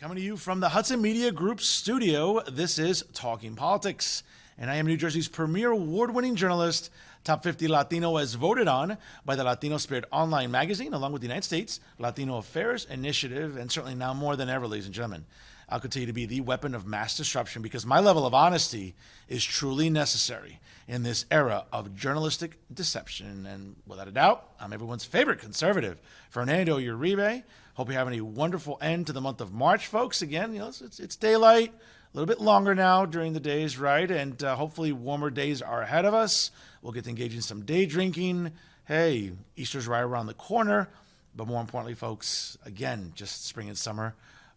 Coming to you from the Hudson Media Group studio, this is Talking Politics, and I am New Jersey's premier award-winning journalist, Top 50 Latino as voted on by the Latino Spirit Online magazine, along with the United States Latino Affairs Initiative, and certainly now more than ever, ladies and gentlemen, I'll continue to be the weapon of mass disruption because my level of honesty is truly necessary in this era of journalistic deception. And without a doubt, I'm everyone's favorite conservative, Fernando Uribe. Hope you're having a wonderful end to the month of March, folks. Again, it's daylight, a little bit longer now during the days, right? And hopefully warmer days are ahead of us. We'll get to engage in some day drinking. Hey, Easter's right around the corner. But more importantly, folks, again, just spring and summer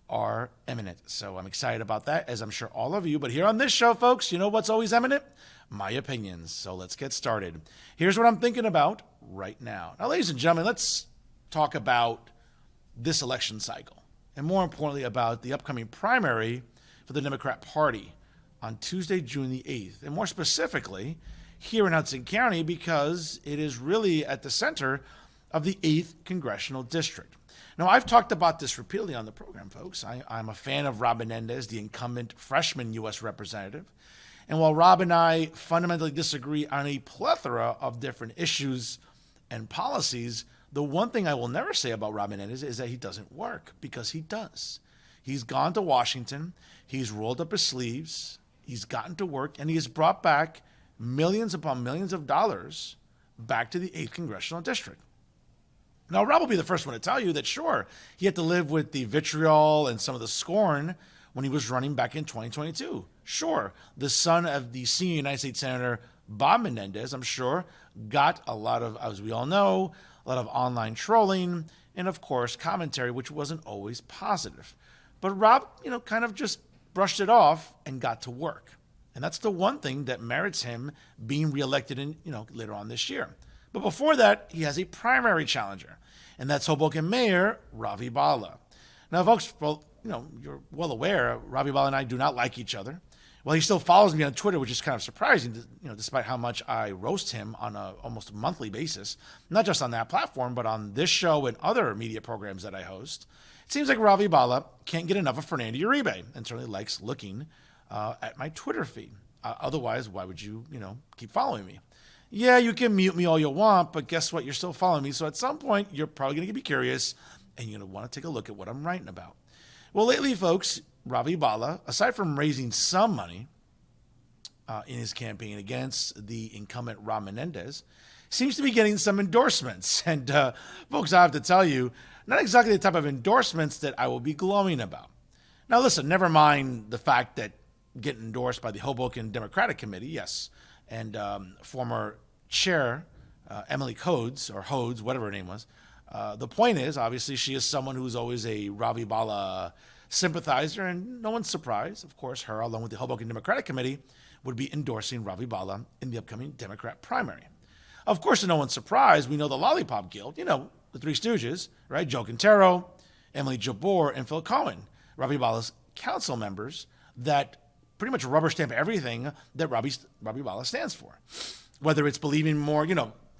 are imminent. So I'm excited about that, as I'm sure all of you. But here on this show, folks, you know what's always imminent? My opinions. So let's get started. Here's what I'm thinking about right now. Now, ladies and gentlemen, let's talk about this election cycle, and more importantly, about the upcoming primary for the Democrat Party on Tuesday, June the 8th, and more specifically, here in Hudson County, because it is really at the center of the 8th Congressional District. Now, I've talked about this repeatedly on the program, folks. I'm a fan of Rob Menendez, the incumbent freshman U.S. representative. And while Rob and I fundamentally disagree on a plethora of different issues and policies, the one thing I will never say about Rob Menendez is that he doesn't work, because he does. He's gone to Washington, he's rolled up his sleeves, he's gotten to work, and he has brought back millions upon millions of dollars back to the 8th Congressional District. Now, Rob will be the first one to tell you that, sure, he had to live with the vitriol and some of the scorn when he was running back in 2022. Sure, the son of the senior United States Senator Bob Menendez, I'm sure, got a lot of, as we all know, a lot of online trolling and, of course, commentary, which wasn't always positive. But Rob, kind of just brushed it off and got to work. And that's the one thing that merits him being reelected in, later on this year. But before that, he has a primary challenger, and that's Hoboken Mayor Ravi Bala. Now, folks, you're well aware, Ravi Bala and I do not like each other. Well, he still follows me on Twitter, which is kind of surprising, despite how much I roast him on a almost monthly basis, not just on that platform, but on this show and other media programs that I host. It seems like Ravi Bala can't get enough of Fernando Uribe and certainly likes looking at my Twitter feed. Otherwise, why would you, keep following me? Yeah, you can mute me all you want, but guess what? You're still following me. So at some point, you're probably going to be curious, and you're going to want to take a look at what I'm writing about. Well, lately, folks, Ravi Bala, aside from raising some money in his campaign against the incumbent Rob Menendez, seems to be getting some endorsements. And folks, I have to tell you, not exactly the type of endorsements that I will be glowing about. Now, listen, never mind the fact that getting endorsed by the Hoboken Democratic Committee, yes, and former chair Emily Codes, or Hodes, whatever her name was. The point is, obviously, she is someone who's always a Ravi Bala sympathizer, and no one's surprised. Of course, her, along with the Hoboken Democratic Committee, would be endorsing Ravi Bala in the upcoming Democrat primary. Of course, to no one's surprise, we know the Lollipop Guild, the Three Stooges, right? Joe Quintero, Emily Jabor, and Phil Cohen, Ravi Bala's council members that pretty much rubber stamp everything that Ravi Bala stands for. Whether it's believing more,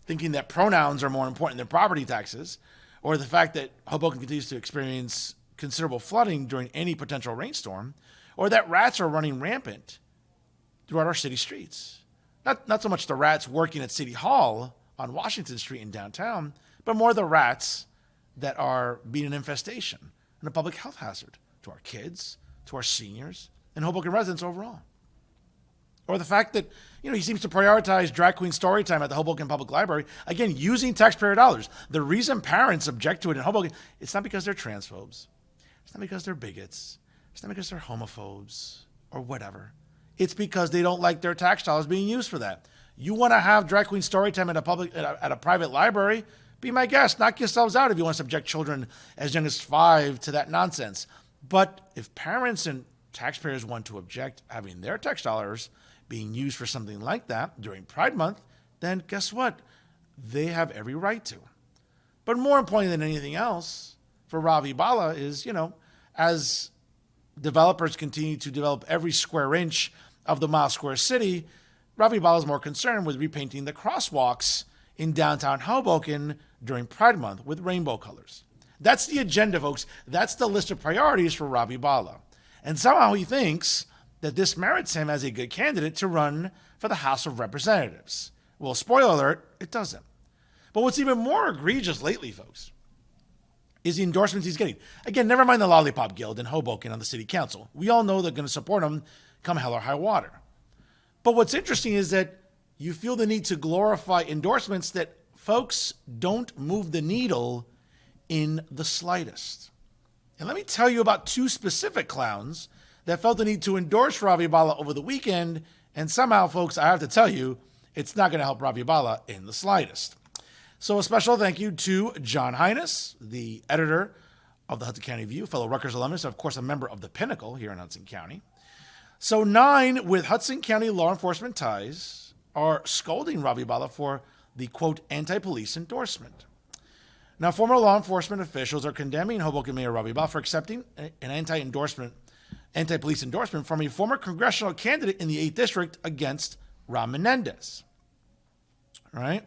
thinking that pronouns are more important than property taxes, or the fact that Hoboken continues to experience considerable flooding during any potential rainstorm, or that rats are running rampant throughout our city streets. Not so much the rats working at City Hall on Washington Street in downtown, but more the rats that are being an infestation and a public health hazard to our kids, to our seniors, and Hoboken residents overall. Or the fact that, he seems to prioritize drag queen story time at the Hoboken Public Library, again, using taxpayer dollars. The reason parents object to it in Hoboken, it's not because they're transphobes. It's not because they're bigots. It's not because they're homophobes or whatever. It's because they don't like their tax dollars being used for that. You want to have drag queen story time at a private library? Be my guest. Knock yourselves out if you want to subject children as young as 5 to that nonsense. But if parents and taxpayers want to object having their tax dollars being used for something like that during Pride Month, then guess what? They have every right to. But more importantly than anything else, for Ravi Bala is, as developers continue to develop every square inch of the Mile Square City, Ravi Bala is more concerned with repainting the crosswalks in downtown Hoboken during Pride Month with rainbow colors. That's the agenda, folks. That's the list of priorities for Ravi Bala. And somehow he thinks that this merits him as a good candidate to run for the House of Representatives. Well, spoiler alert, it doesn't. But what's even more egregious lately, folks, is the endorsements he's getting. Again, never mind the Lollipop Guild in Hoboken on the city council. We all know they're going to support him come hell or high water. But what's interesting is that you feel the need to glorify endorsements that, folks, don't move the needle in the slightest. And let me tell you about two specific clowns that felt the need to endorse Ravi Bala over the weekend, and somehow, folks, I have to tell you, it's not going to help Ravi Bala in the slightest. So a special thank you to John Hines, the editor of the Hudson County View, fellow Rutgers alumnus, of course, a member of the Pinnacle here in Hudson County. So 9 with Hudson County law enforcement ties are scolding Ravi Bala for the, quote, anti-police endorsement. Now, former law enforcement officials are condemning Hoboken Mayor Ravi Bala for accepting an anti-police endorsement from a former congressional candidate in the 8th District against Ron Menendez. All right?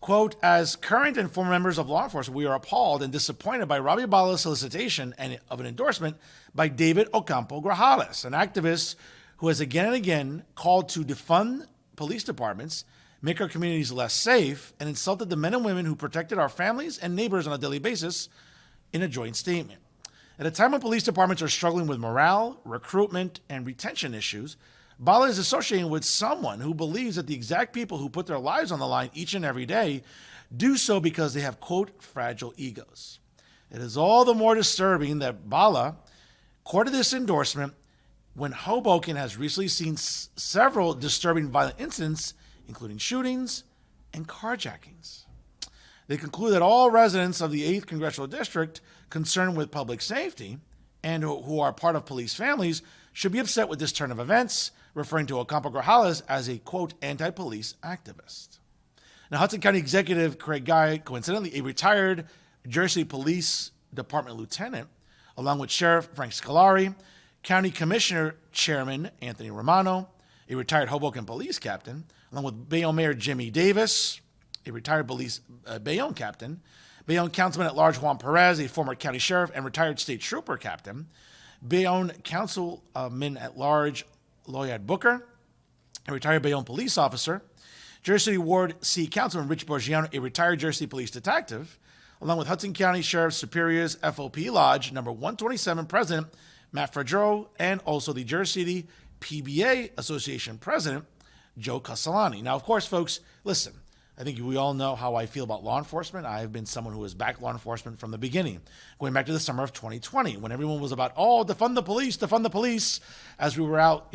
Quote, as current and former members of law enforcement, we are appalled and disappointed by Ravi Bala's solicitation of an endorsement by David Ocampo Grajales, an activist who has again and again called to defund police departments, make our communities less safe, and insulted the men and women who protected our families and neighbors on a daily basis in a joint statement. At a time when police departments are struggling with morale, recruitment, and retention issues, Bala is associating with someone who believes that the exact people who put their lives on the line each and every day do so because they have, quote, fragile egos. It is all the more disturbing that Bala courted this endorsement when Hoboken has recently seen several disturbing violent incidents, including shootings and carjackings. They conclude that all residents of the 8th Congressional District concerned with public safety and who are part of police families should be upset with this turn of events, referring to Ocampo Grajales as a, quote, anti-police activist. Now, Hudson County Executive Craig Guy, coincidentally a retired Jersey Police Department lieutenant, along with Sheriff Frank Scolari, County Commissioner Chairman Anthony Romano, a retired Hoboken police captain, along with Bayonne Mayor Jimmy Davis, a retired police Bayonne captain, Bayonne Councilman at Large Juan Perez, a former county sheriff and retired state trooper captain, Bayonne Councilman at Large Lloyd Booker, a retired Bayonne police officer, Jersey City Ward C Councilman Rich Borgiano, a retired Jersey police detective, along with Hudson County Sheriff Superior's FOP Lodge number 127 President Matt Fredro, and also the Jersey City PBA Association President Joe Castellani. Now, of course, folks, listen, I think we all know how I feel about law enforcement. I have been someone who has backed law enforcement from the beginning, going back to the summer of 2020, when everyone was about, oh, defund the police, as we were out,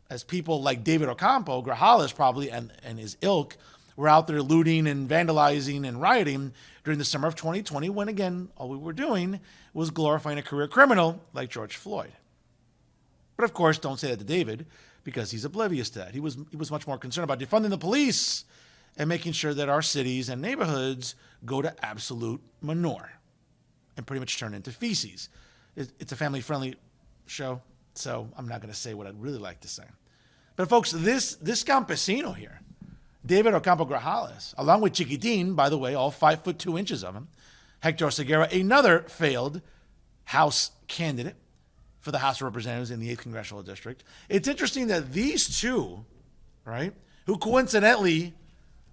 as people like David Ocampo, Grajales probably, and his ilk were out there looting and vandalizing and rioting during the summer of 2020, when, again, all we were doing was glorifying a career criminal like George Floyd. But, of course, don't say that to David, because he's oblivious to that. He was much more concerned about defunding the police and making sure that our cities and neighborhoods go to absolute manure and pretty much turn into feces. It's a family-friendly show, so I'm not going to say what I'd really like to say. But, folks, this campesino here, David Ocampo Grajales, along with Chiquitin, by the way, all 5 foot 2 inches of him, Hector Segura, another failed House candidate for the House of Representatives in the 8th Congressional District. It's interesting that these two, right, who coincidentally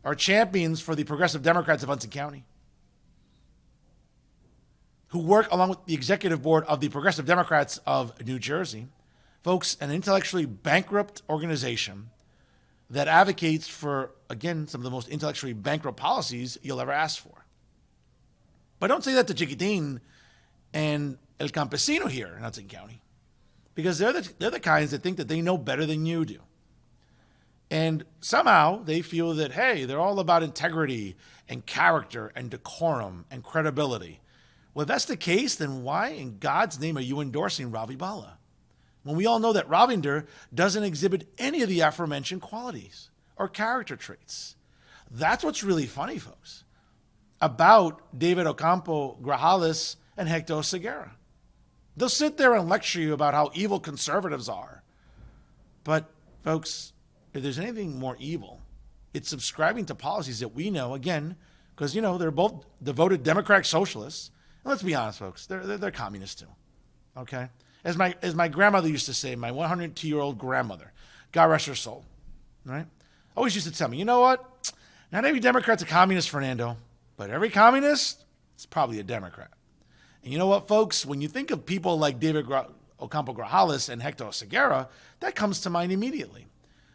are champions for the Progressive Democrats of Hudson County, who work along with the executive board of the Progressive Democrats of New Jersey, folks, an intellectually bankrupt organization that advocates for, again, some of the most intellectually bankrupt policies you'll ever ask for. But don't say that to Chiquitin and El Campesino here in Hudson County, because they're the kinds that think that they know better than you do. And somehow they feel that, hey, they're all about integrity and character and decorum and credibility. Well, if that's the case, then why in God's name are you endorsing Ravi Bala, when we all know that Ravinder doesn't exhibit any of the aforementioned qualities or character traits? That's what's really funny, folks, about David Ocampo Grajales and Hector Segura. They'll sit there and lecture you about how evil conservatives are. But, folks, if there's anything more evil, it's subscribing to policies that we know, again, because, they're both devoted Democratic socialists. And let's be honest, folks, they're communists too. Okay? As my grandmother used to say, my 102-year-old grandmother, God rest her soul, right? Always used to tell me, you know what? Not every Democrat's a communist, Fernando, but every communist is probably a Democrat. And you know what, folks? When you think of people like David Ocampo Grajales and Hector Oseguera, that comes to mind immediately.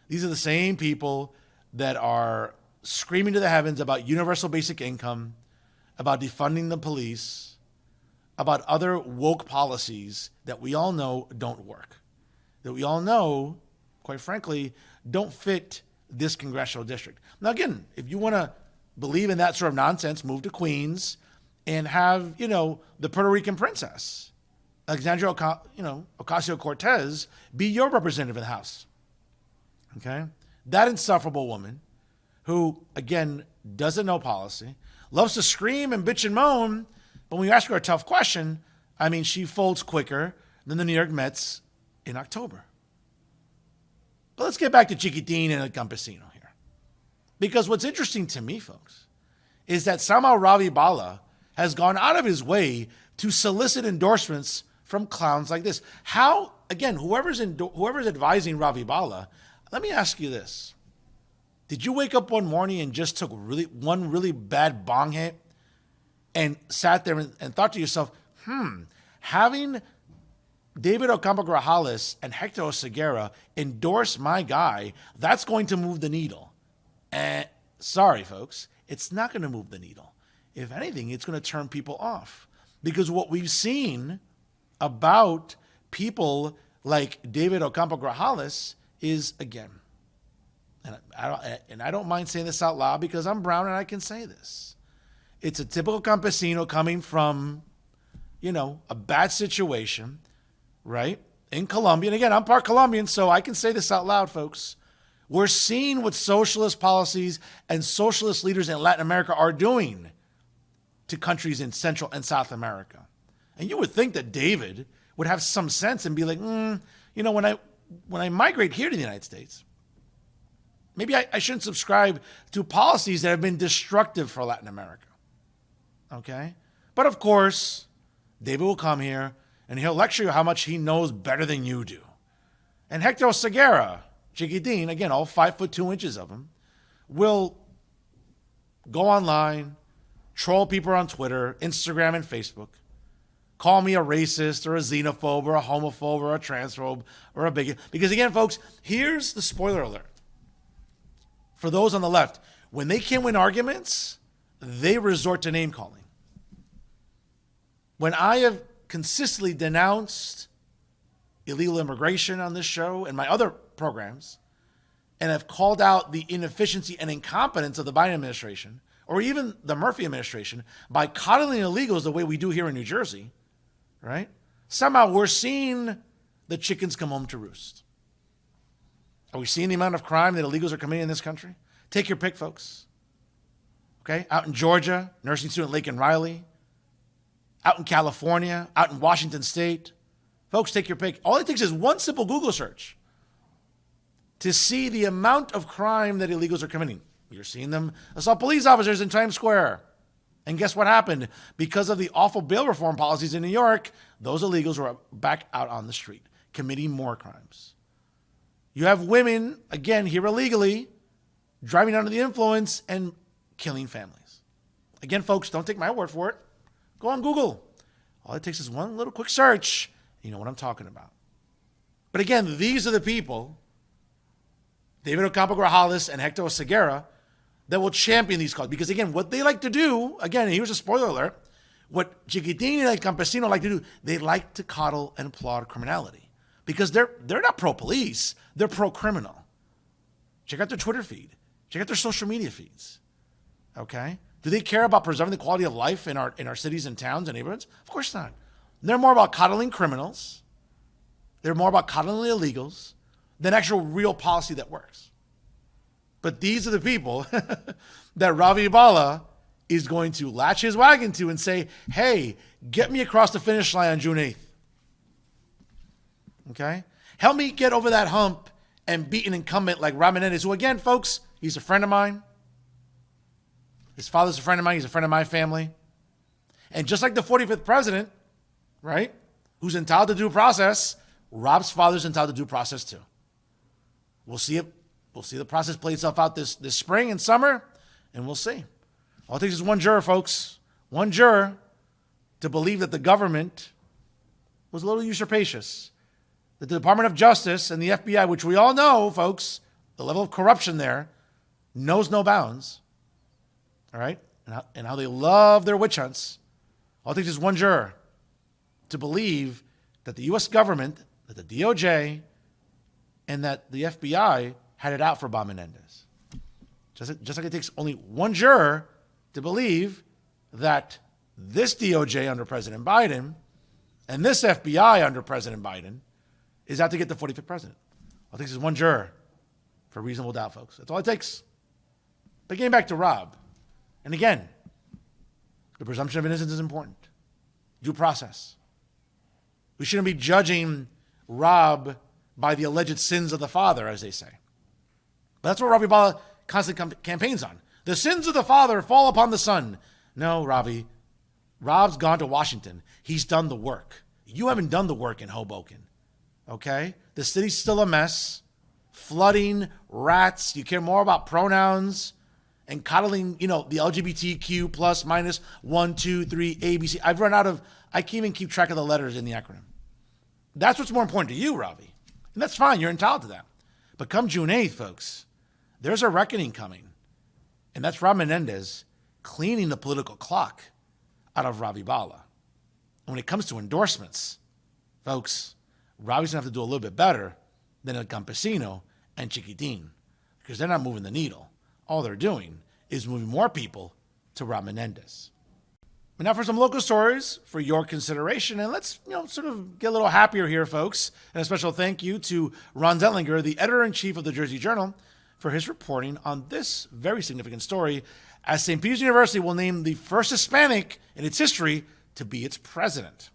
These are the same people that are screaming to the heavens about universal basic income, about defunding the police, about other woke policies that we all know don't work, that we all know, quite frankly, don't fit this congressional district. Now, again, if you want to believe in that sort of nonsense, move to Queens and have, the Puerto Rican princess, Alexandria Ocasio-Cortez, be your representative in the House. Okay? That insufferable woman who, again, doesn't know policy, loves to scream and bitch and moan, but when you ask her a tough question, she folds quicker than the New York Mets in October. But let's get back to Chiquitín and El Campesino here. Because what's interesting to me, folks, is that somehow Ravi Bala has gone out of his way to solicit endorsements from clowns like this. How, again, whoever's advising Ravi Bala, let me ask you this. Did you wake up one morning and just took one really bad bong hit and sat there and thought to yourself, having David Ocampo Grajales and Hector Oseguera endorse my guy, that's going to move the needle. And sorry, folks, it's not going to move the needle. If anything, it's going to turn people off. Because what we've seen about people like David Ocampo Grajales is, again, and I don't mind saying this out loud because I'm brown and I can say this. It's a typical campesino coming from, a bad situation, right? In Colombia. And again, I'm part Colombian, so I can say this out loud, folks. We're seeing what socialist policies and socialist leaders in Latin America are doing to countries in Central and South America. And you would think that David would have some sense and be like, when I migrate here to the United States, maybe I shouldn't subscribe to policies that have been destructive for Latin America. Okay? But of course, David will come here and he'll lecture you how much he knows better than you do. And Hector Oseguera, Chiquitín, again, all 5'2" of him, will go online, troll people on Twitter, Instagram, and Facebook, call me a racist or a xenophobe or a homophobe or a transphobe or a bigot. Because again, folks, here's the spoiler alert. For those on the left, when they can't win arguments, they resort to name calling. When I have consistently denounced illegal immigration on this show and my other programs, and have called out the inefficiency and incompetence of the Biden administration, or even the Murphy administration, by coddling illegals the way we do here in New Jersey, right? Somehow we're seeing the chickens come home to roost. Are we seeing the amount of crime that illegals are committing in this country? Take your pick, folks. Okay? Out in Georgia, nursing student Laken Riley. Out in California, out in Washington State. Folks, take your pick. All it takes is one simple Google search to see the amount of crime that illegals are committing. You're seeing them assault police officers in Times Square. And guess what happened? Because of the awful bail reform policies in New York, those illegals were back out on the street, committing more crimes. You have women, again, here illegally, driving under the influence and killing families. Again, folks, don't take my word for it. Go on Google. All it takes is one little quick search. You know what I'm talking about. But again, these are the people, David Ocampo Grajales and Hector Oseguera, that will champion these causes. Because again, what they like to do, again, here's a spoiler alert, what Chiquitín and El Campesino like to do, they like to coddle and applaud criminality. Because they're not pro-police, they're pro-criminal. Check out their Twitter feed. Check out their social media feeds. Okay? Do they care about preserving the quality of life in our cities and towns and neighborhoods? Of course not. They're more about coddling criminals. They're more about coddling illegals than actual real policy that works. But these are the people that Ravi Bala is going to latch his wagon to and say, hey, get me across the finish line on June 8th. Okay? Help me get over that hump and beat an incumbent like Menendez, who again, folks, he's a friend of mine. His father's a friend of mine. He's a friend of my family. And just like the 45th president, right, who's entitled to due process, Rob's father's entitled to due process too. We'll see it. We'll see the process play itself out this spring and summer, and we'll see. All it takes is one juror, folks. One juror to believe that the government was a little usurpacious. That the Department of Justice and the FBI, which we all know, folks, the level of corruption there knows no bounds. All right? And how they love their witch hunts. All it takes is one juror to believe that the U.S. government, that the DOJ, and that the FBI had it out for Bob Menendez. Just like it takes only one juror to believe that this DOJ under President Biden and this FBI under President Biden is out to get the 45th president. All it takes is one juror for reasonable doubt, folks. That's all it takes. But getting back to Rob, and again, the presumption of innocence is important. Due process. We shouldn't be judging Rob by the alleged sins of the father, as they say. But that's what Ravi Bala constantly campaigns on. The sins of the father fall upon the son. No, Ravi. Rob's gone to Washington. He's done the work. You haven't done the work in Hoboken. Okay? The city's still a mess. Flooding, rats. You care more about pronouns and coddling, the LGBTQ plus minus 1, 2, 3, ABC. I can't even keep track of the letters in the acronym. That's what's more important to you, Ravi. And that's fine. You're entitled to that. But come June 8th, folks, there's a reckoning coming. And that's Rob Menendez cleaning the political clock out of Ravi Bala. And when it comes to endorsements, folks, Ravi's going to have to do a little bit better than El Campesino and Chiquitin, because they're not moving the needle. All they're doing is moving more people to Rob Menendez. But now for some local stories for your consideration. And let's, sort of get a little happier here, folks. And a special thank you to Ron Zentlinger, the editor-in-chief of the Jersey Journal, for his reporting on this very significant story, as St. Peter's University will name the first Hispanic in its history to be its president.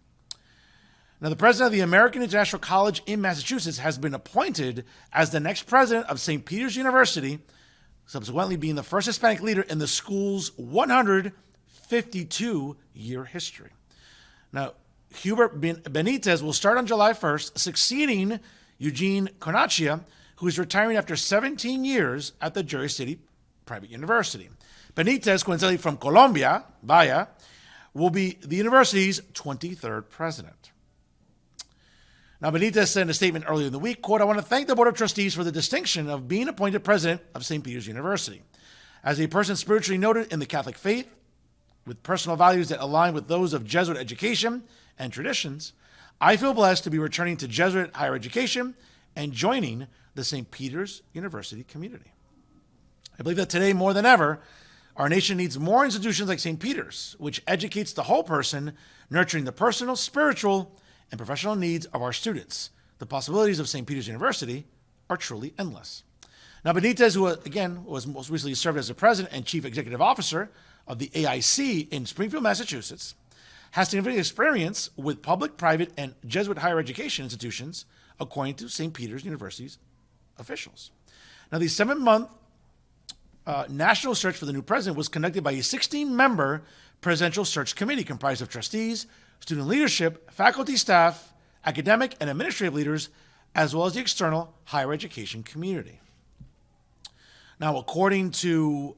Now, the president of the American International College in Massachusetts has been appointed as the next president of St. Peter's University, subsequently being the first Hispanic leader in the school's 152-year history. Now, Hubert Benitez will start on July 1st, succeeding Eugene Conachia, who is retiring after 17 years at the Jersey City Private University. Benitez, coincidentally from Colombia, vaya, will be the university's 23rd president. Now, Benitez said in a statement earlier in the week, quote, "I want to thank the Board of Trustees for the distinction of being appointed president of St. Peter's University. As a person spiritually noted in the Catholic faith, with personal values that align with those of Jesuit education and traditions, I feel blessed to be returning to Jesuit higher education and joining the St. Peter's University community. I believe that today, more than ever, our nation needs more institutions like St. Peter's, which educates the whole person, nurturing the personal, spiritual, and professional needs of our students. The possibilities of St. Peter's University are truly endless." Now, Benitez, who again was most recently served as the president and chief executive officer of the AIC in Springfield, Massachusetts, has significant experience with public, private, and Jesuit higher education institutions, according to St. Peter's University's officials. Now, the 7-month national search for the new president was conducted by a 16-member presidential search committee comprised of trustees, student leadership, faculty, staff, academic, and administrative leaders, as well as the external higher education community. Now, according to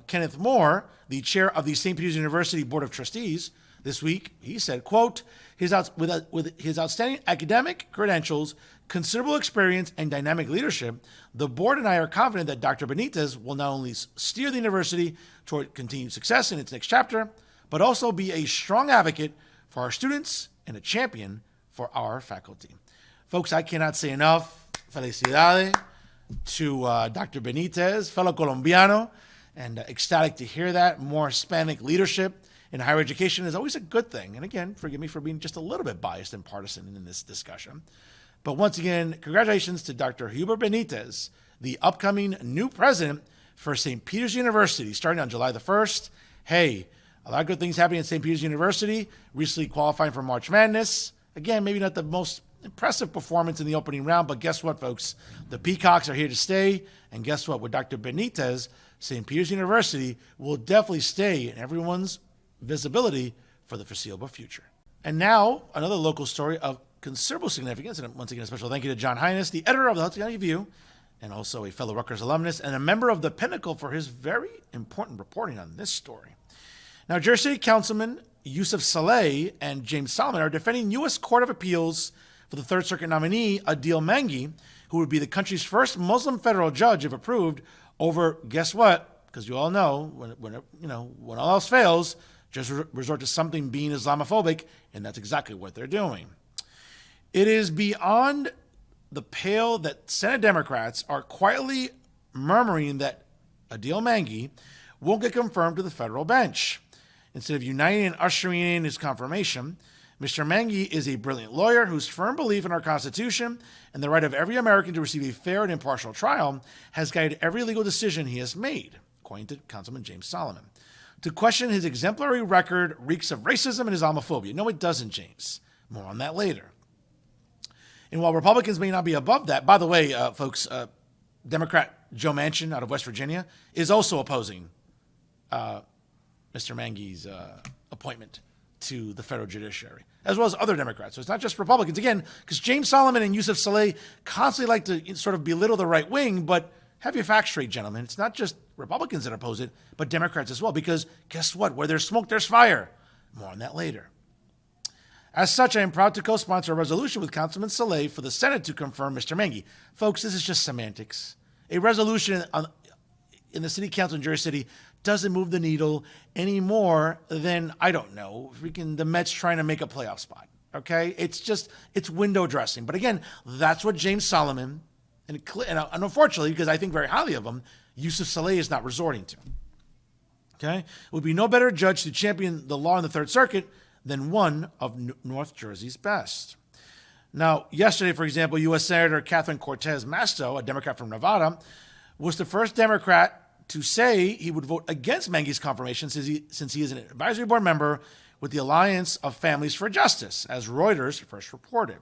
Kenneth Moore, the chair of the St. Peter's University Board of Trustees, this week, he said, quote, with his outstanding academic credentials, considerable experience, and dynamic leadership, the board and I are confident that Dr. Benitez will not only steer the university toward continued success in its next chapter, but also be a strong advocate for our students and a champion for our faculty. Folks, I cannot say enough. Felicidades to Dr. Benitez, fellow Colombiano, and ecstatic to hear that. More Hispanic leadership in higher education is always a good thing. And again, forgive me for being just a little bit biased and partisan in this discussion. But once again, congratulations to Dr. Hubert Benitez, the upcoming new president for St. Peter's University, starting on July the 1st. Hey, a lot of good things happening at St. Peter's University, recently qualifying for March Madness. Again, maybe not the most impressive performance in the opening round, but guess what, folks? The Peacocks are here to stay. And guess what? With Dr. Benitez St. Peter's University will definitely stay in everyone's visibility for the foreseeable future. And now, another local story of considerable significance, and once again, a special thank you to John Hines, the editor of the Hudson County View, and also a fellow Rutgers alumnus and a member of the Pinnacle, for his very important reporting on this story. Now, Jersey City Councilman Yusuf Saleh and James Solomon are defending U.S. Court of Appeals for the Third Circuit nominee, Adil Mangi, who would be the country's first Muslim federal judge if approved over, guess what? Because you all know, when all else fails, just resort to something being Islamophobic, and that's exactly what they're doing. It is beyond the pale that Senate Democrats are quietly murmuring that Adil Mangi won't get confirmed to the federal bench. Instead of uniting and ushering in his confirmation, Mr. Mangi is a brilliant lawyer whose firm belief in our Constitution and the right of every American to receive a fair and impartial trial has guided every legal decision he has made, according to Councilman James Solomon. To question his exemplary record reeks of racism and Islamophobia. No, it doesn't, James. More on that later. And while Republicans may not be above that, by the way, folks, Democrat Joe Manchin out of West Virginia is also opposing Mr. Mangi's appointment to the federal judiciary, as well as other Democrats. So it's not just Republicans. Again, because James Solomon and Yusuf Saleh constantly like to sort of belittle the right wing, but have your facts straight, gentlemen. It's not just Republicans that oppose it, but Democrats as well, because guess what? Where there's smoke, there's fire. More on that later. As such, I am proud to co-sponsor a resolution with Councilman Saleh for the Senate to confirm Mr. Mangi. Folks, this is just semantics. A resolution in the city council in Jersey City doesn't move the needle any more than, I don't know, the Mets trying to make a playoff spot, okay? It's window dressing. But again, that's what James Solomon, and unfortunately, because I think very highly of him, Yusuf Saleh is not resorting to. Okay? It would be no better judge to champion the law in the Third Circuit than one of North Jersey's best. Now, yesterday, for example, U.S. Senator Catherine Cortez Masto, a Democrat from Nevada, was the first Democrat to say he would vote against Mangi's confirmation since he is an advisory board member with the Alliance of Families for Justice, as Reuters first reported.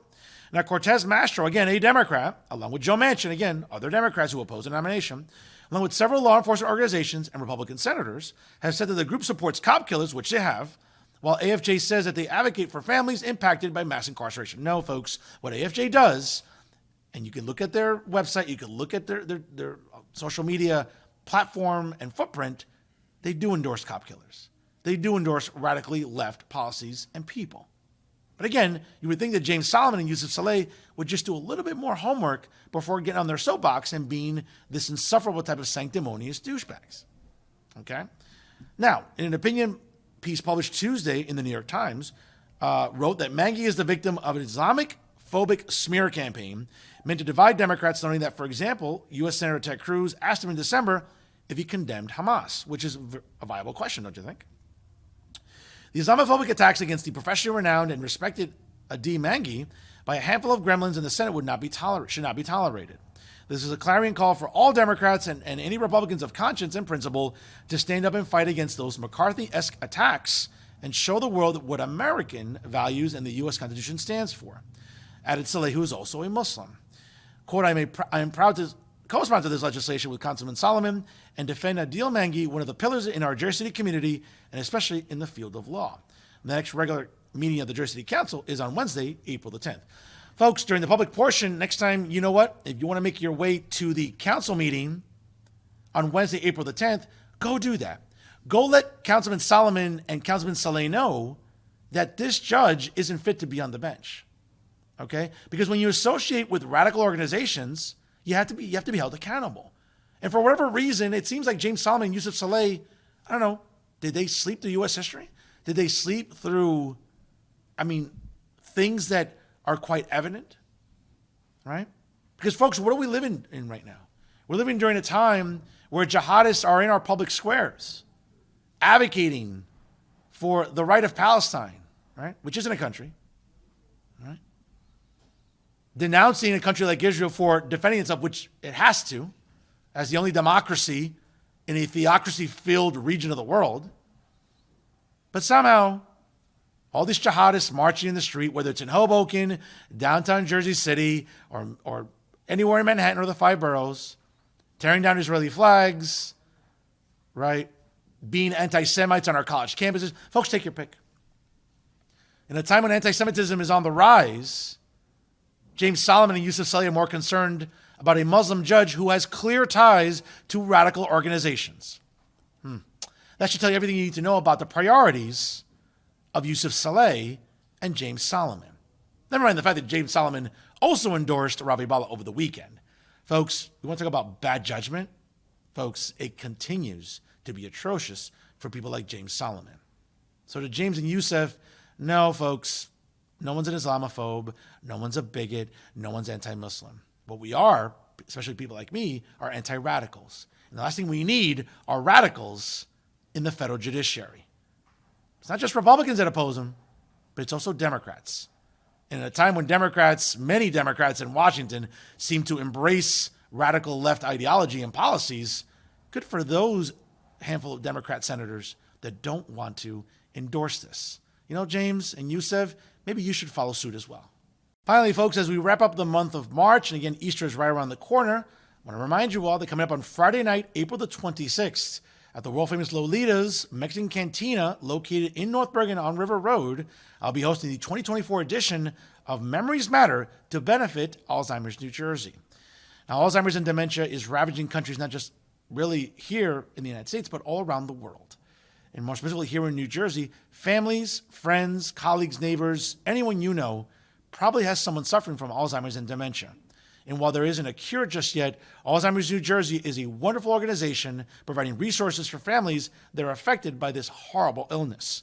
Now, Cortez Masto, again, a Democrat, along with Joe Manchin, again, other Democrats who oppose the nomination, along with several law enforcement organizations and Republican senators, have said that the group supports cop killers, which they have, while AFJ says that they advocate for families impacted by mass incarceration. No, folks, what AFJ does, and you can look at their website, you can look at their social media platform and footprint, they do endorse cop killers. They do endorse radically left policies and people. But again, you would think that James Solomon and Yusuf Saleh would just do a little bit more homework before getting on their soapbox and being this insufferable type of sanctimonious douchebags. Okay? Now, in an opinion piece published Tuesday in the New York Times, wrote that Mangi is the victim of an Islamic-phobic smear campaign meant to divide Democrats, noting that, for example, U.S. Senator Ted Cruz asked him in December if he condemned Hamas, which is a viable question, don't you think? The Islamophobic attacks against the professionally renowned and respected Adil Mangi by a handful of gremlins in the Senate should not be tolerated. This is a clarion call for all Democrats and any Republicans of conscience and principle to stand up and fight against those McCarthy-esque attacks and show the world what American values and the U.S. Constitution stands for. Added Saleh, who is also a Muslim. Quote, I am proud to co-sponsor this legislation with Councilman Solomon and defend Adil Mangi, one of the pillars in our Jersey City community, and especially in the field of law. The next regular meeting of the Jersey City Council is on Wednesday, April the 10th. Folks, during the public portion, next time, you know what? If you want to make your way to the council meeting on Wednesday, April the 10th, go do that. Go let Councilman Solomon and Councilman Saleh know that this judge isn't fit to be on the bench. Okay? Because when you associate with radical organizations, you have to be held accountable. And for whatever reason, it seems like James Solomon and Yusuf Saleh, I don't know, did they sleep through U.S. history? Did they sleep through, things that are quite evident, right? Because, folks, what are we living in right now? We're living during a time where jihadists are in our public squares advocating for the right of Palestine, right? Which isn't a country, right? Denouncing a country like Israel for defending itself, which it has to, as the only democracy in a theocracy-filled region of the world. But somehow, all these jihadists marching in the street, whether it's in Hoboken, downtown Jersey City, or anywhere in Manhattan or the five boroughs, tearing down Israeli flags, right? Being anti-Semites on our college campuses. Folks, take your pick. In a time when anti-Semitism is on the rise, James Solomon and Yusuf Saleh are more concerned about a Muslim judge who has clear ties to radical organizations. That should tell you everything you need to know about the priorities of Yusuf Saleh and James Solomon. Never mind the fact that James Solomon also endorsed Ravi Bala over the weekend. Folks, we want to talk about bad judgment? Folks, it continues to be atrocious for people like James Solomon. So to James and Yusuf, no, folks, no one's an Islamophobe, no one's a bigot, no one's anti-Muslim. What we are, especially people like me, are anti-radicals. And the last thing we need are radicals in the federal judiciary. It's not just Republicans that oppose them, but it's also Democrats. And at a time when many Democrats in Washington seem to embrace radical left ideology and policies, good for those handful of Democrat senators that don't want to endorse this. You know, James and Yusuf, maybe you should follow suit as well. Finally, folks, as we wrap up the month of March, and again, Easter is right around the corner, I want to remind you all that coming up on Friday night, April the 26th, at the world-famous Lolita's Mexican Cantina located in North Bergen on River Road, I'll be hosting the 2024 edition of Memories Matter to benefit Alzheimer's New Jersey. Now, Alzheimer's and dementia is ravaging countries not just really here in the United States, but all around the world. And more specifically here in New Jersey, families, friends, colleagues, neighbors, anyone you know probably has someone suffering from Alzheimer's and dementia. And while there isn't a cure just yet, Alzheimer's New Jersey is a wonderful organization providing resources for families that are affected by this horrible illness.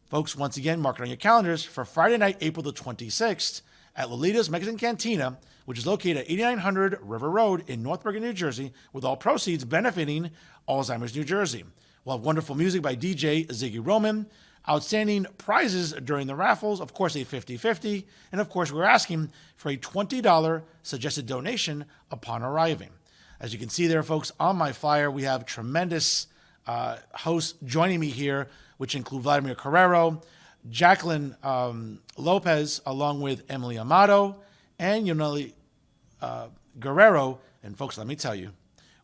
Folks, once again, mark it on your calendars for Friday night, April the 26th at Lolita's Mexican Cantina, which is located at 8900 River Road in North Bergen, New Jersey, with all proceeds benefiting Alzheimer's New Jersey. We'll have wonderful music by DJ Ziggy Roman, outstanding prizes during the raffles, of course, a 50-50, and of course, we're asking for a $20 suggested donation upon arriving. As you can see there, folks, on my flyer, we have tremendous hosts joining me here, which include Vladimir Carrero, Jacqueline Lopez, along with Emily Amato, and Yoneli Guerrero. And folks, let me tell you,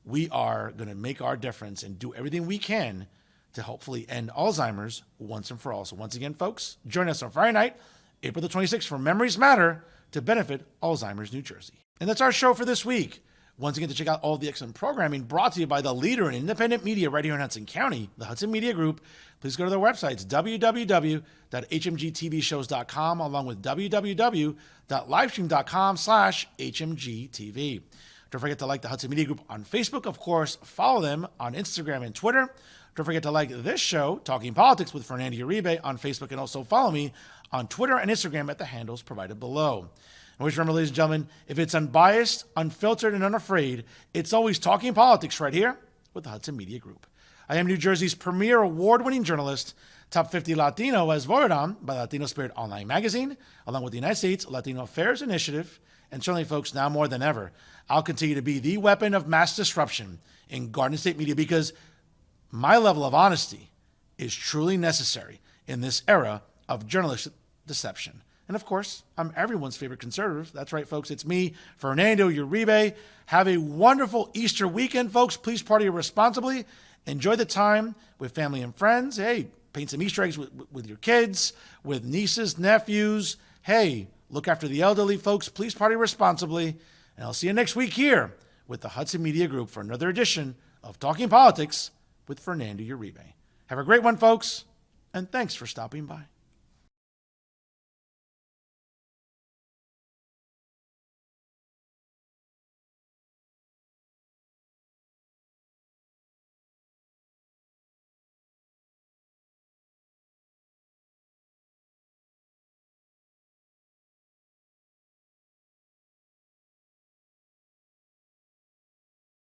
we are going to make our difference and do everything we can to hopefully end Alzheimer's once and for all. So once again, folks, join us on Friday night, April the 26th for Memories Matter to benefit Alzheimer's New Jersey. And that's our show for this week. Once again, to check out all the excellent programming brought to you by the leader in independent media right here in Hudson County, the Hudson Media Group, please go to their websites, www.hmgtvshows.com, along with www.livestream.com/hmgtv. Don't forget to like the Hudson Media Group on Facebook. Of course, follow them on Instagram and Twitter. Don't forget to like this show, Talking Politics with Fernando Uribe, on Facebook, and also follow me on Twitter and Instagram at the handles provided below. And always remember, ladies and gentlemen, if it's unbiased, unfiltered, and unafraid, it's always Talking Politics right here with the Hudson Media Group. I am New Jersey's premier award-winning journalist, Top 50 Latino, as voted on by Latino Spirit Online Magazine, along with the United States Latino Affairs Initiative. And certainly, folks, now more than ever, I'll continue to be the weapon of mass disruption in Garden State media, because my level of honesty is truly necessary in this era of journalistic deception. And of course, I'm everyone's favorite conservative. That's right, folks. It's me, Fernando Uribe. Have a wonderful Easter weekend, folks. Please party responsibly. Enjoy the time with family and friends. Hey, paint some Easter eggs with your kids, with nieces, nephews. Hey, look after the elderly, folks. Please party responsibly. And I'll see you next week here with the Hudson Media Group for another edition of Talking Politics with Fernando Uribe. Have a great one, folks, and thanks for stopping by.